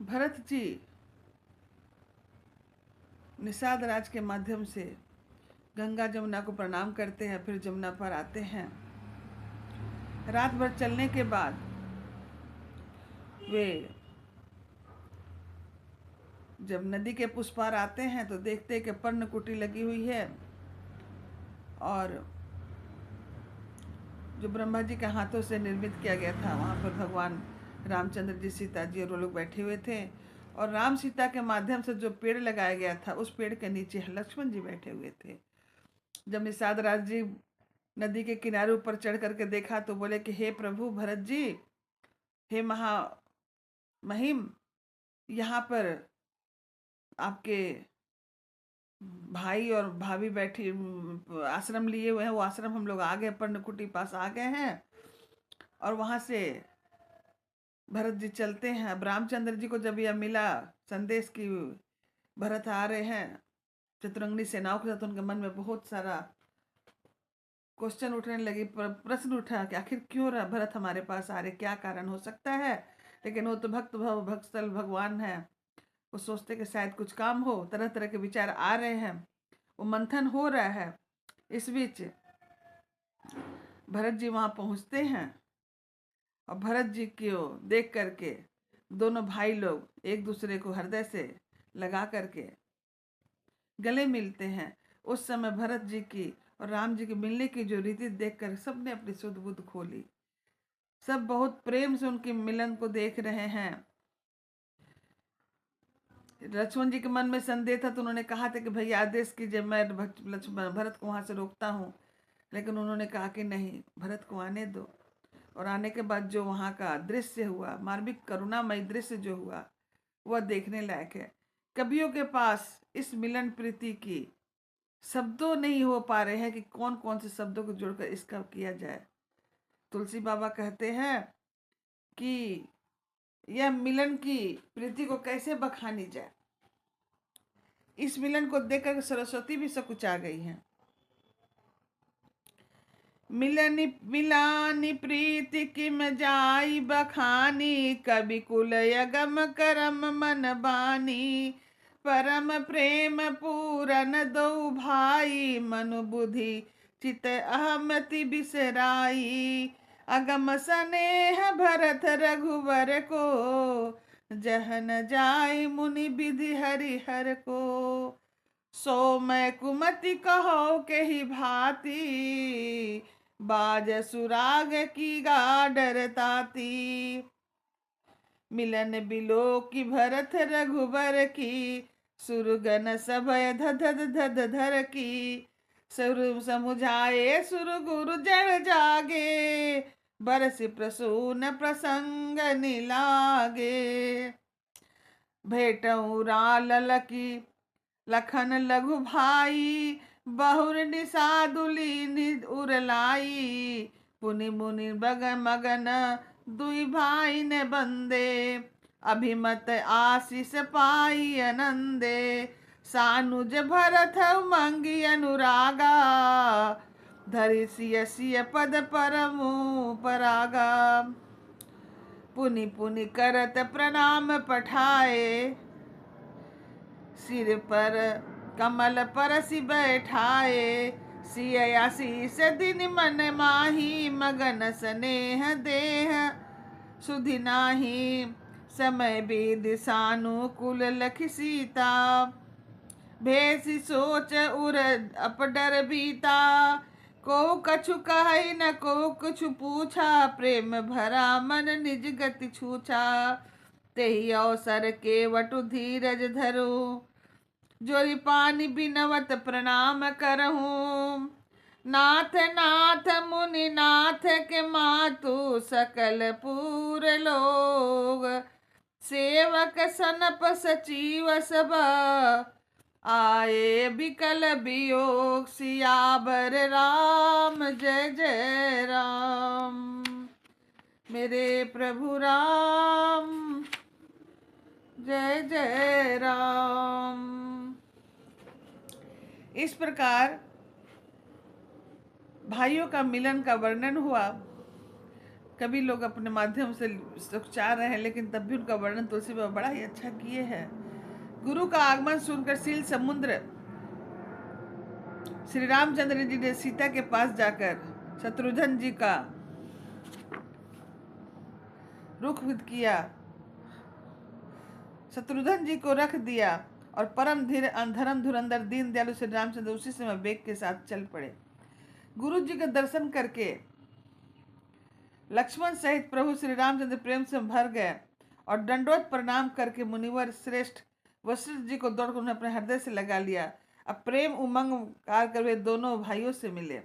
भरत जी निषाद राज के माध्यम से गंगा जमुना को प्रणाम करते हैं, फिर जमुना पर आते हैं। रात भर चलने के बाद वे जब नदी के उस पार आते हैं तो देखते हैं कि पर्णकुटी लगी हुई है और जो ब्रह्मा जी के हाथों से निर्मित किया गया था, वहाँ पर भगवान रामचंद्र जी, सीता जी और वो लोग बैठे हुए थे। और राम सीता के माध्यम से जो पेड़ लगाया गया था, उस पेड़ के नीचे लक्ष्मण जी बैठे हुए थे। जब निषाद राज जी नदी के किनारे ऊपर चढ़ करके देखा तो बोले कि हे प्रभु भरत जी, हे महिम, यहाँ पर आपके भाई और भाभी बैठी आश्रम लिए हुए हैं। वो आश्रम हम लोग आ गए, पर्णकुटी पास आ गए हैं और वहाँ से भरत जी चलते हैं। अब रामचंद्र जी को जब यह मिला संदेश कि भरत आ रहे हैं चतुरंगनी सेनाओं के साथ, उनके मन में बहुत सारा क्वेश्चन उठने लगी, प्रश्न उठा कि आखिर क्यों भरत हमारे पास आ रहे, क्या कारण हो सकता है। लेकिन वो तो भक्तस्थल भगवान है, वो सोचते कि शायद कुछ काम हो, तरह तरह के विचार आ रहे हैं, वो मंथन हो रहा है। इस बीच भरत जी वहाँ पहुँचते हैं और भरत जी को देख करके दोनों भाई लोग एक दूसरे को हृदय से लगा करके गले मिलते हैं। उस समय भरत जी की और राम जी के मिलने की जो रीति देखकर सबने अपनी सुध बुध खोली। सब बहुत प्रेम से उनके मिलन को देख रहे हैं। लक्ष्मण जी के मन में संदेह था तो उन्होंने कहा था कि भैया आदेश कीजिए, मैं लक्ष्मण भरत को वहां से रोकता हूँ। लेकिन उन्होंने कहा कि नहीं, भरत को आने दो। और आने के बाद जो वहाँ का दृश्य हुआ, मार्मिक करुणामय दृश्य जो हुआ, वह देखने लायक है। कवियों के पास इस मिलन प्रीति की शब्दों नहीं हो पा रहे हैं कि कौन कौन से शब्दों को जोड़कर इसका किया जाए। तुलसी बाबा कहते हैं कि यह मिलन की प्रीति को कैसे बखानी जाए। इस मिलन को देखकर सरस्वती भी सकुचा गई हैं। मिलनी मिलानी प्रीति किम जाई बखानी, कवि कुल यगम करम मन बानी। परम प्रेम पूरन दो भाई, मनु बुद्धि चित अहमति बिसराई। अगम सनेह भरत रघुवर को, जहन जाय मुनि विधि हरिहर को। सो मैं कुमति कहो के ही भांति, बाज सुराग की गाडर ताती। मिलन बिलो की भरत रघुबर की, सुरगन सभय धध धध धर की। सुर समुझाए सुर गुरु जड़ जागे, बरस प्रसून प्रसंग निलागे। भेटऊ राल की लखन लघु भाई, बहुर निषादुली उरलाई। पुनि मुनि बगन मगन दुई भाई ने बंदे, अभिमत आशीष पाई आनंदे। सानुज भरत मंगी अनुरागा, धरि सिय सिय पद परमु परागा। पुनि पुनि करत प्रणाम पठाए, सिर पर कमल परसि बैठाए। सिय आशीष दिन मन माही, मगन स्नेह देह सुधि नाही। समय वेद सानुकूल लखि सीता, भेषि सोच उर अपडर बीता। को कछु कहि न को कछु पूछा, प्रेम भरा मन निज गति छूछा। तेहि अवसर के वटु धीरज धरो, जोरि पानी बिनवत प्रणाम करहूँ। नाथ नाथ मुनि नाथ के मातु, सकल पूर लोग। सेवक सनप सचिव सब, आए बिकल वियोग। सियावर राम जय जय राम। मेरे प्रभु राम जय जय राम। इस प्रकार भाइयों का मिलन का वर्णन हुआ। कभी लोग अपने माध्यम से सुख चाह रहे हैं, लेकिन तब भी उनका वर्णन तुलसी बाबा बड़ा ही अच्छा किए हैं। गुरु का आगमन सुनकर सील समुद्र श्री रामचंद्र जी ने सीता के पास जाकर शत्रुघ्न जी का रुख किया, शत्रुघ्न जी को रख दिया और परम धीर धर्म धुरंधर दीन दयालु श्री रामचंद्र उसी समय वेग के साथ चल पड़े। गुरु जी के दर्शन करके लक्ष्मण सहित प्रभु श्री रामचंद्र प्रेम से भर गए और दंडोत प्रणाम करके मुनिवर श्रेष्ठ वशिष्ठ जी को दौड़कर उन्हें अपने हृदय से लगा लिया। अब प्रेम उमंग कार कर वे दोनों भाइयों से मिले।